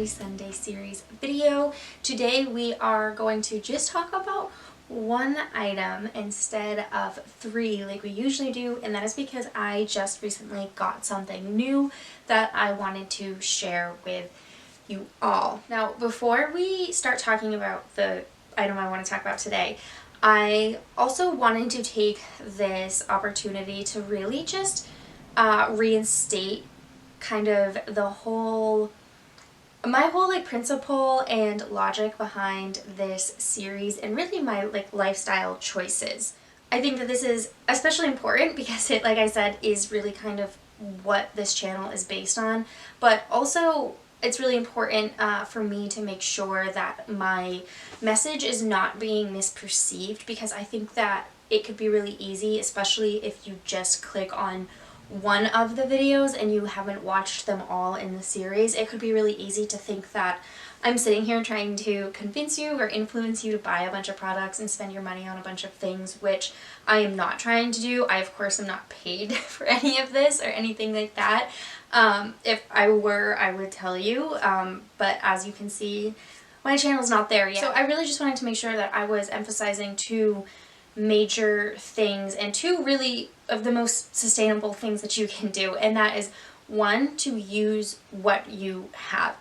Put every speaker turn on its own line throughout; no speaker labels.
Holy Sunday series video. Today we are going to just talk about one item instead of three like we usually do, and that is because I just recently got something new that I wanted to share with you all. Now, before we start talking about the item I want to talk about today, I also wanted to take this opportunity to really just reinstate kind of my whole like principle and logic behind this series and really my like lifestyle choices. I think that this is especially important because it, like I said, is really kind of what this channel is based on, but also it's really important for me to make sure that my message is not being misperceived, because I think that it could be really easy, especially if you just click on one of the videos and you haven't watched them all in the series. It could be really easy to think that I'm sitting here trying to convince you or influence you to buy a bunch of products and spend your money on a bunch of things, which I am not trying to do. I, of course, am not paid for any of this or anything like that. If I were, I would tell you, but as you can see, my channel's not there yet. So I really just wanted to make sure that I was emphasizing two major things and two really of the most sustainable things that you can do, and that is, one, to use what you have.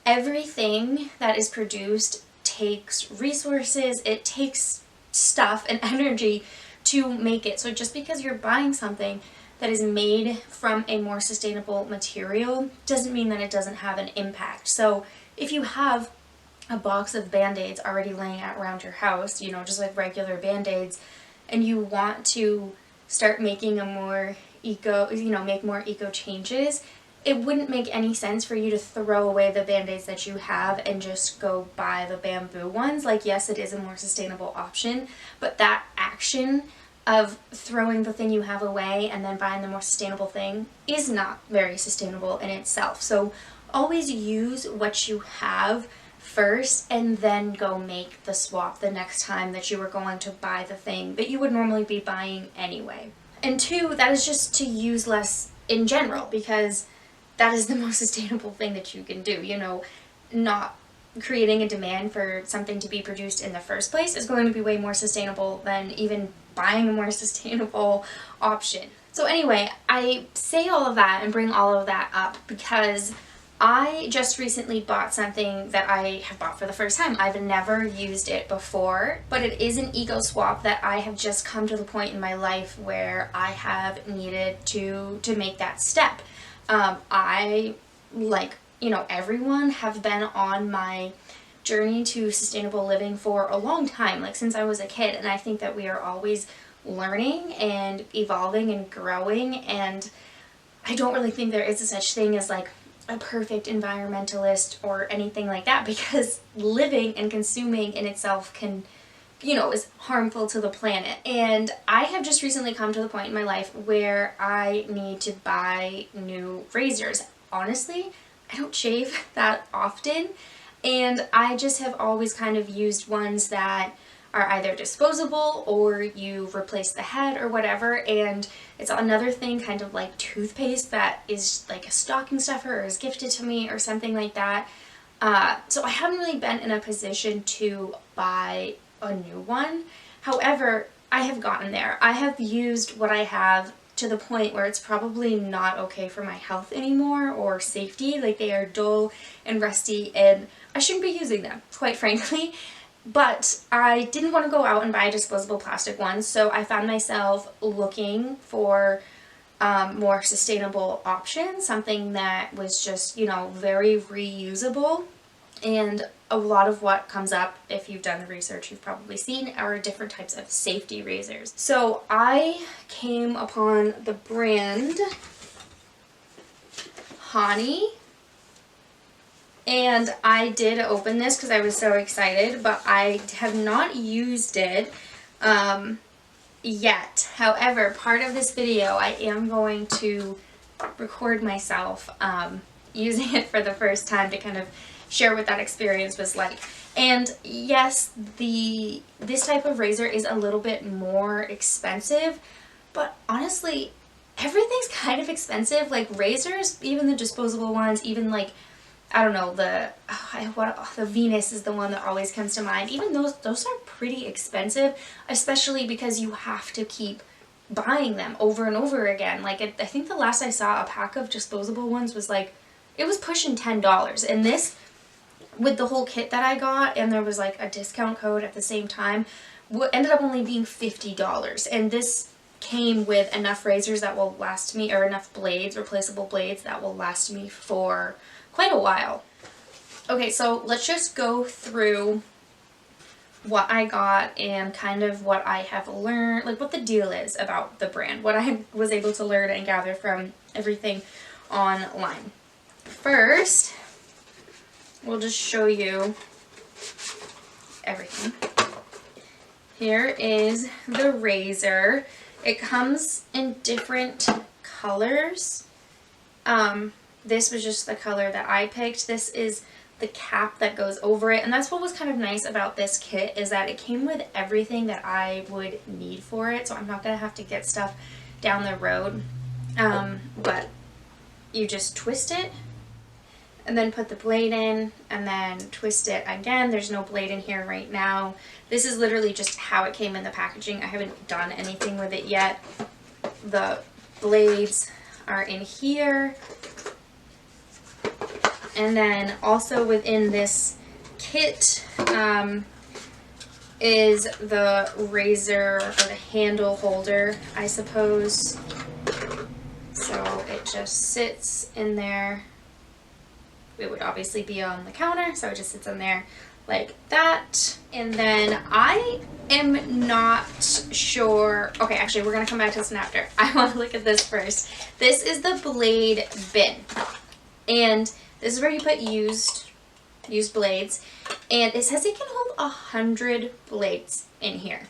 Everything that is produced takes resources, it takes stuff and energy to make it. So just because you're buying something that is made from a more sustainable material doesn't mean that it doesn't have an impact. So if you have a box of Band-Aids already laying out around your house, you know, just like regular Band-Aids, and you want to start making a more make more eco changes, it wouldn't make any sense for you to throw away the Band-Aids that you have and just go buy the bamboo ones. Like, yes, it is a more sustainable option, but that action of throwing the thing you have away and then buying the more sustainable thing is not very sustainable in itself. So always use what you have first and then go make the swap the next time that you are going to buy the thing that you would normally be buying anyway. And two, that is just to use less in general, because that is the most sustainable thing that you can do. You know, not creating a demand for something to be produced in the first place is going to be way more sustainable than even buying a more sustainable option. So anyway, I say all of that and bring all of that up because I just recently bought something that I have bought for the first time. I've never used it before, but it is an eco swap that I have just come to the point in my life where I have needed to make that step. I, like, you know, everyone, have been on my journey to sustainable living for a long time, like since I was a kid, and I think that we are always learning and evolving and growing, and I don't really think there is a such thing as like a perfect environmentalist or anything like that, because living and consuming in itself can, you know, is harmful to the planet. And I have just recently come to the point in my life where I need to buy new razors. Honestly, I don't shave that often, and I just have always kind of used ones that are either disposable or you replace the head or whatever. And it's another thing, kind of like toothpaste, that is like a stocking stuffer or is gifted to me or something like that. So I haven't really been in a position to buy a new one. However, I have gotten there. I have used what I have to the point where it's probably not okay for my health anymore or safety. Like, they are dull and rusty and I shouldn't be using them, quite frankly. But I didn't want to go out and buy a disposable plastic one, so I found myself looking for more sustainable options, something that was just, you know, very reusable. And a lot of what comes up, if you've done the research, you've probably seen, are different types of safety razors. So I came upon the brand Hanni. And I did open this because I was so excited, but I have not used it yet. However, part of this video I am going to record myself using it for the first time to kind of share what that experience was like. And yes, this type of razor is a little bit more expensive, but honestly, everything's kind of expensive. Like razors, even the disposable ones, even like I don't know, the Venus is the one that always comes to mind. Even those are pretty expensive, especially because you have to keep buying them over and over again. Like I think the last I saw a pack of disposable ones was like, it was pushing $10. And this, with the whole kit that I got, and there was like a discount code at the same time, ended up only being $50. And this came with enough razors that will last me, or enough blades, replaceable blades, that will last me for quite a while. Okay, so let's just go through what I got and kind of what I have learned, like what the deal is about the brand, what I was able to learn and gather from everything online. First, we'll just show you everything. Here is the razor. It comes in different colors. This was just the color that I picked. This is the cap that goes over it, and that's what was kind of nice about this kit, is that it came with everything that I would need for it, so I'm not gonna have to get stuff down the road. But you just twist it and then put the blade in and then twist it again. There's no blade in here right now. This is literally just how it came in the packaging. I haven't done anything with it yet. The blades are in here. And then also within this kit is the razor, or the handle holder, I suppose. So it just sits in there. It would obviously be on the counter, so it just sits in there like that. And then I am not sure. Okay, actually, we're gonna come back to this after. I want to look at this first. This is the blade bin, and this is where you put used blades, and it says it can hold 100 blades in here.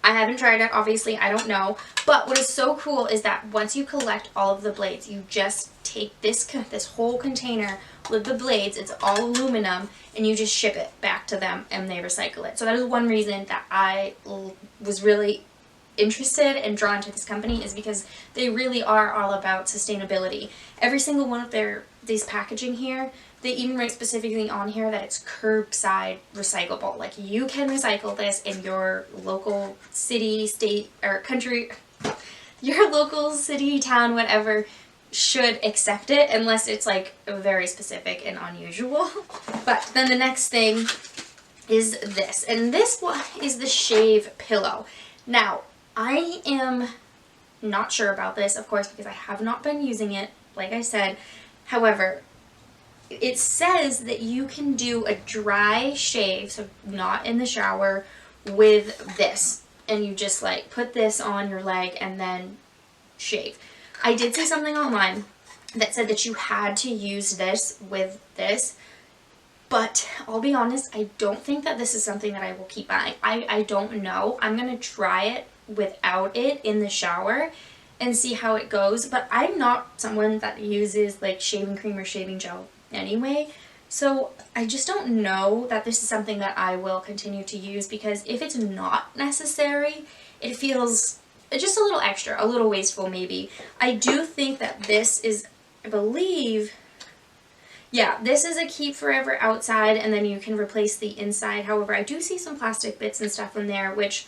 I haven't tried it, obviously, I don't know, but what is so cool is that once you collect all of the blades, you just take this whole container with the blades, it's all aluminum, and you just ship it back to them and they recycle it. So that is one reason that I was really interested and drawn to this company, is because they really are all about sustainability. Every single one of these packaging here, they even write specifically on here that it's curbside recyclable. Like, you can recycle this in your local city, state, or country, your local city, town, whatever, should accept it, unless it's like very specific and unusual. But then the next thing is this, and this one is the shave pillow. Now, I am not sure about this, of course, because I have not been using it, like I said. However, it says that you can do a dry shave, so not in the shower, with this. And you just like put this on your leg and then shave. I did see something online that said that you had to use this with this, but I'll be honest, I don't think that this is something that I will keep buying. I don't know. I'm going to try it without it in the shower and see how it goes, but I'm not someone that uses like shaving cream or shaving gel anyway, so I just don't know that this is something that I will continue to use, because if it's not necessary, it feels just a little extra, a little wasteful maybe. I do think that this is, I believe, yeah, this is a keep forever outside, and then you can replace the inside. However, I do see some plastic bits and stuff in there, which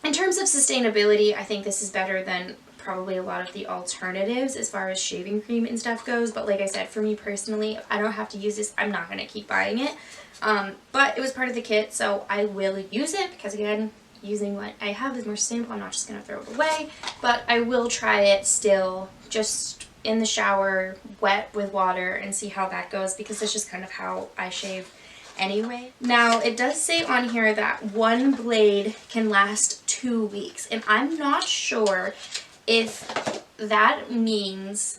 in terms of sustainability, I think this is better than probably a lot of the alternatives as far as shaving cream and stuff goes. But like I said, for me personally, if I don't have to use this, I'm not going to keep buying it. But it was part of the kit, so I will use it, because again, using what I have is more sustainable. I'm not just going to throw it away, but I will try it still, just in the shower, wet with water, and see how that goes, because it's just kind of how I shave anyway. Now, it does say on here that one blade can last 2 weeks, and I'm not sure if that means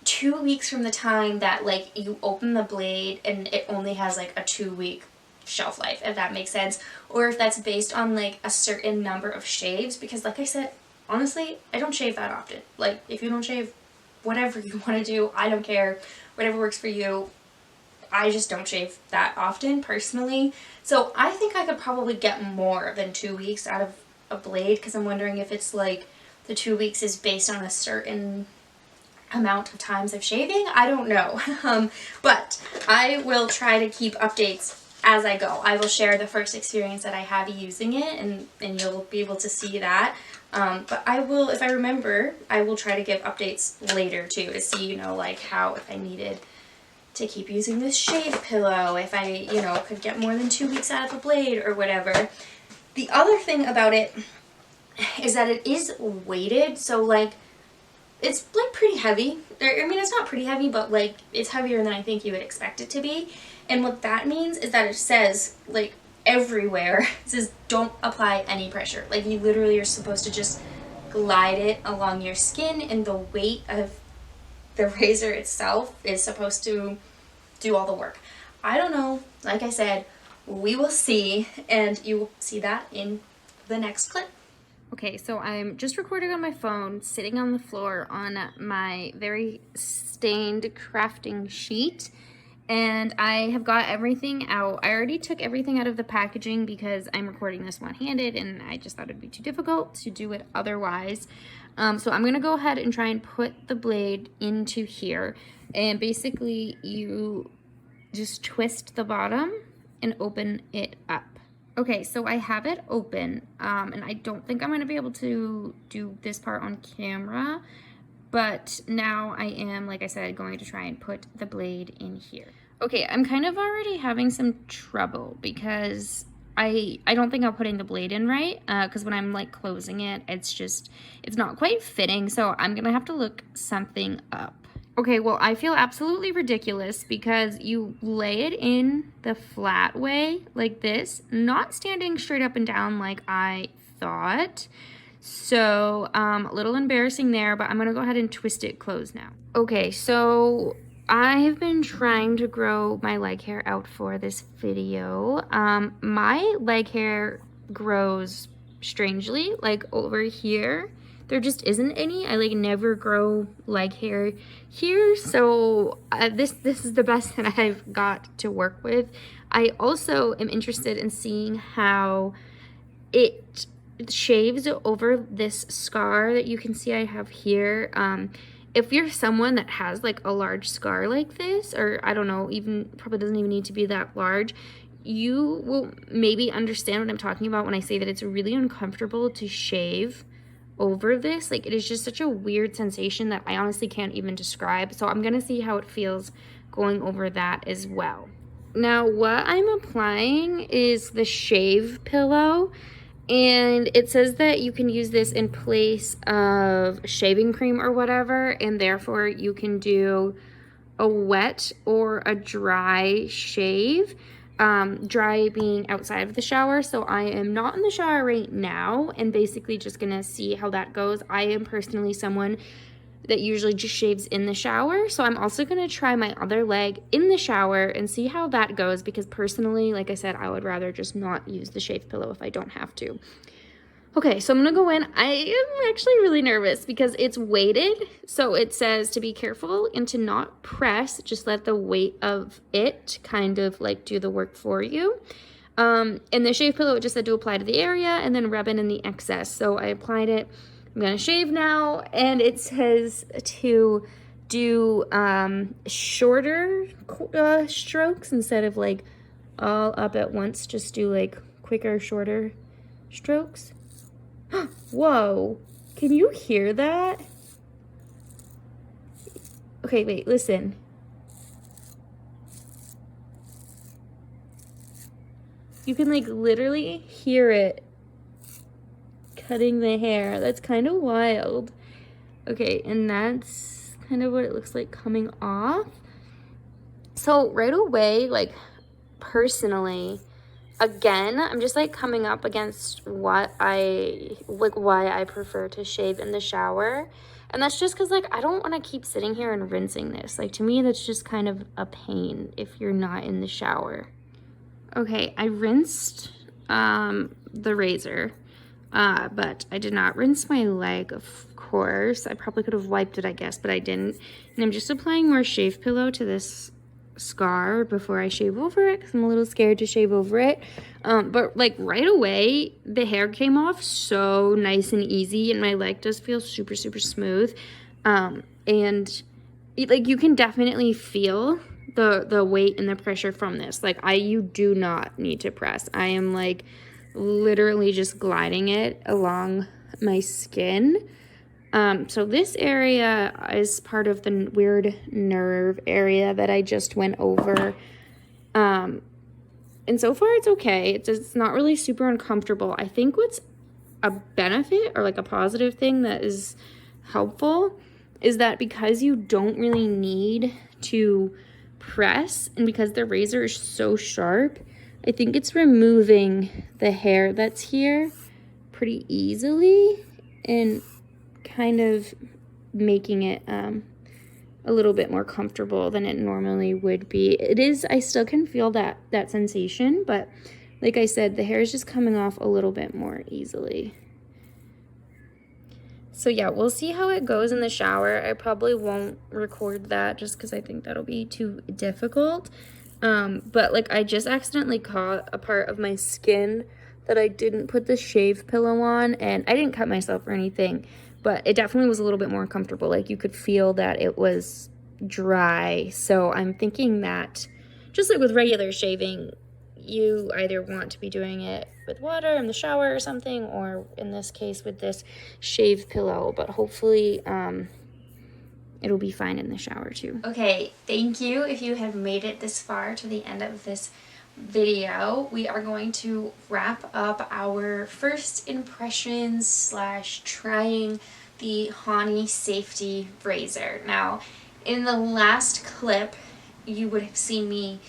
2 weeks from the time that like you open the blade and it only has like a 2-week shelf life, if that makes sense, or if that's based on like a certain number of shaves, because like I said, honestly, I don't shave that often. Like, if you don't shave, whatever you want to do, I don't care, whatever works for you. I just don't shave that often personally, so I think I could probably get more than 2 weeks out of a blade, because I'm wondering if it's like the 2 weeks is based on a certain amount of times of shaving. I don't know. But I will try to keep updates as I go. I will share the first experience that I have using it, and you'll be able to see that. But I will, if I remember, I will try to give updates later too, to see, you know, like how, if I needed to keep using this shave pillow, if I, you know, could get more than 2 weeks out of the blade or whatever. The other thing about it is that it is weighted, so like, it's like pretty heavy. I mean, it's not pretty heavy, but like it's heavier than I think you would expect it to be. And what that means is that it says, like, everywhere, it says don't apply any pressure. Like, you literally are supposed to just glide it along your skin, and the weight of the razor itself is supposed to do all the work. I don't know. Like I said, we will see, and you will see that in the next clip. Okay, so I'm just recording on my phone, sitting on the floor on my very stained crafting sheet, and I have got everything out. I already took everything out of the packaging because I'm recording this one-handed, and I just thought it'd be too difficult to do it otherwise. So I'm gonna go ahead and try and put the blade into here, and basically you just twist the bottom and open it up. Okay, so I have it open, and I don't think I'm going to be able to do this part on camera, but now I am, like I said, going to try and put the blade in here. Okay, I'm kind of already having some trouble because I don't think I'm putting the blade in right, because when I'm like closing it, it's not quite fitting, so I'm going to have to look something up. Okay, well, I feel absolutely ridiculous because you lay it in the flat way like this, not standing straight up and down like I thought. So, a little embarrassing there, but I'm gonna go ahead and twist it closed now. Okay, so I have been trying to grow my leg hair out for this video. My leg hair grows strangely, like over here. There just isn't any. I like never grow leg hair here, so this is the best that I've got to work with. I also am interested in seeing how it shaves over this scar that you can see I have here. If you're someone that has like a large scar like this, or I don't know, even probably doesn't even need to be that large, you will maybe understand what I'm talking about when I say that it's really uncomfortable to shave over this. Like, it is just such a weird sensation that I honestly can't even describe. So I'm gonna see how it feels going over that as well. Now, what I'm applying is the shave pillow, and it says that you can use this in place of shaving cream or whatever, and therefore you can do a wet or a dry shave. Dry being outside of the shower. So I am not in the shower right now, and basically just gonna see how that goes. I am personally someone that usually just shaves in the shower, so I'm also gonna try my other leg in the shower and see how that goes, because personally, like I said, I would rather just not use the shave pillow if I don't have to. Okay, so I'm gonna go in. I am actually really nervous because it's weighted. So it says to be careful and to not press, just let the weight of it kind of like do the work for you. And the shave pillow, it just said to apply to the area and then rub in the excess. So I applied it. I'm gonna shave now, and it says to do shorter strokes instead of like all up at once. Just do like quicker, shorter strokes. Whoa, can you hear that? Okay, wait, listen. You can like literally hear it cutting the hair. That's kind of wild. Okay, and that's kind of what it looks like coming off. So right away, like personally, again, I'm just like coming up against why I prefer to shave in the shower. And that's just because like I don't want to keep sitting here and rinsing this. Like, to me, that's just kind of a pain if you're not in the shower. Okay, I rinsed the razor, but I did not rinse my leg, of course. I probably could have wiped it, I guess, but I didn't. And I'm just applying more shave pillow to this scar before I shave over it, because I'm a little scared to shave over it. But like right away, the hair came off so nice and easy, and my leg does feel super, super smooth.
And like you can definitely feel the weight and the pressure from this. Like you do not need to press. I am like literally just gliding it along my skin. So this area is part of the weird nerve area that I just went over. And so far it's okay. It's not really super uncomfortable. I think what's a benefit or like a positive thing that is helpful is that because you don't really need to press and because the razor is so sharp, I think it's removing the hair that's here pretty easily and kind of making it a little bit more comfortable than it normally would be. It is, I still can feel that sensation, but like I said, the hair is just coming off a little bit more easily. So yeah, we'll see how it goes in the shower. I probably won't record that just because I think that'll be too difficult. But like I just accidentally caught a part of my skin that I didn't put the shave pillow on, and I didn't cut myself or anything, but it definitely was a little bit more uncomfortable. Like you could feel that it was dry. So I'm thinking that just like with regular shaving, you either want to be doing it with water in the shower or something, or in this case with this shave pillow, but hopefully it'll be fine in the shower too.
Okay, thank you if you have made it this far to the end of this video. We are going to wrap up our first impressions / trying the Hanni Safety Razor. Now, in the last clip, you would have seen me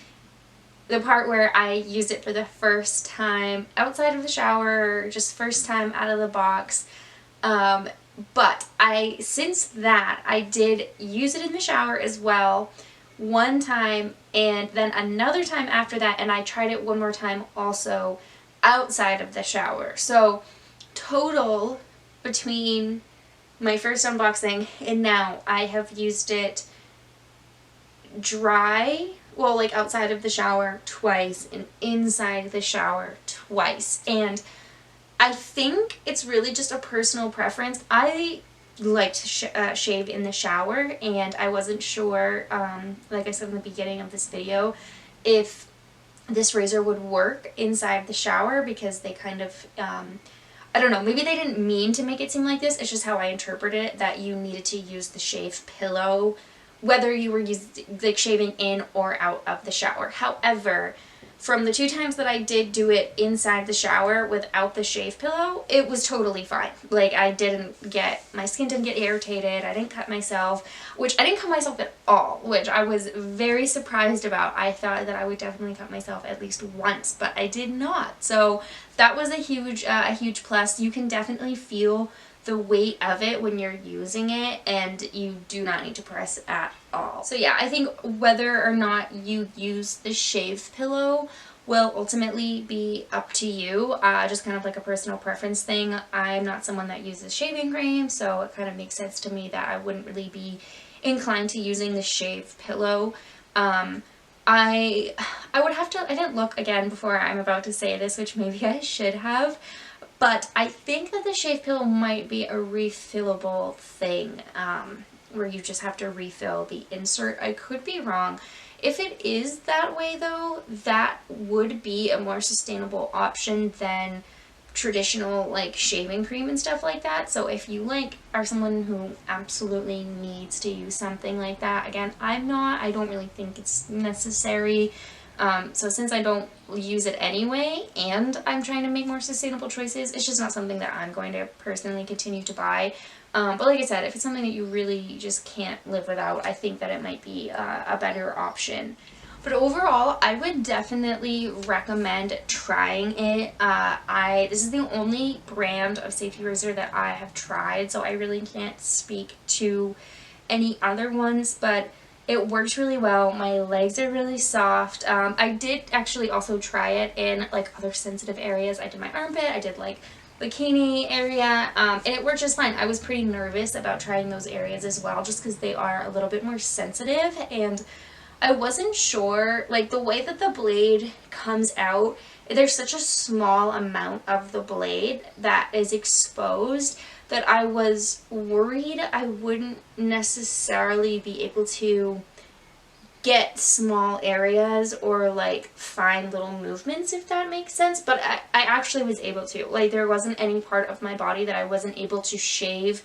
the part where I used it for the first time outside of the shower, just first time out of the box. But since that, I did use it in the shower as well one time, and then another time after that, and I tried it one more time also outside of the shower. So total between my first unboxing and now, I have used it dry, well, like outside of the shower twice and inside the shower twice. And I think it's really just a personal preference. I like to shave in the shower, and I wasn't sure, like I said in the beginning of this video, if this razor would work inside the shower because they kind of, I don't know, maybe they didn't mean to make it seem like this. It's just how I interpreted it, that you needed to use the shave pillow whether you were like shaving in or out of the shower. However, from the 2 times that I did do it inside the shower without the shave pillow, it was totally fine. Like my skin didn't get irritated, I didn't cut myself, which I didn't cut myself at all, which I was very surprised about. I thought that I would definitely cut myself at least once, but I did not. So that was a huge plus. You can definitely feel the weight of it when you're using it, and you do not need to press at all. So yeah, I think whether or not you use the shave pillow will ultimately be up to you, just kind of like a personal preference thing. I'm not someone that uses shaving cream, so it kind of makes sense to me that I wouldn't really be inclined to using the shave pillow. I would have to, I didn't look again before I'm about to say this, which maybe I should have, but I think that the shave pillow might be a refillable thing, where you just have to refill the insert. I could be wrong. If it is that way though, that would be a more sustainable option than traditional like shaving cream and stuff like that. So if you like are someone who absolutely needs to use something like that, again, I'm not, I don't really think it's necessary. So since I don't use it anyway, and I'm trying to make more sustainable choices, it's just not something that I'm going to personally continue to buy. But like I said, if it's something that you really just can't live without, I think that it might be a better option. But overall, I would definitely recommend trying it. This is the only brand of safety razor that I have tried, so I really can't speak to any other ones, but it works really well. My legs are really soft. I did actually also try it in like other sensitive areas. I did my armpit, I did like bikini area, and it worked just fine. I was pretty nervous about trying those areas as well, just because they are a little bit more sensitive, and I wasn't sure, like the way that the blade comes out there's such a small amount of the blade that is exposed that I was worried I wouldn't necessarily be able to get small areas or like find little movements, if that makes sense. But I actually was able to. Like, there wasn't any part of my body that I wasn't able to shave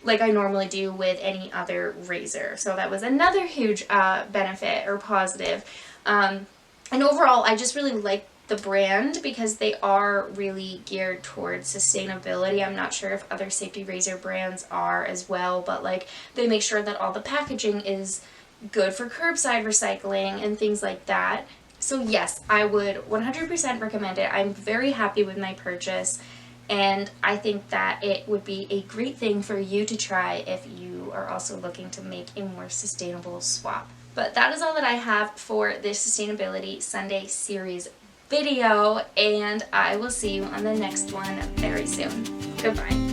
like I normally do with any other razor. So that was another huge benefit or positive. And overall, I just really like the brand because they are really geared towards sustainability. I'm not sure if other safety razor brands are as well, but like they make sure that all the packaging is good for curbside recycling and things like that. So yes, I would 100% recommend it. I'm very happy with my purchase, and I think that it would be a great thing for you to try if you are also looking to make a more sustainable swap. But that is all that I have for this Sustainability Sunday series video, and I will see you on the next one very soon. Goodbye.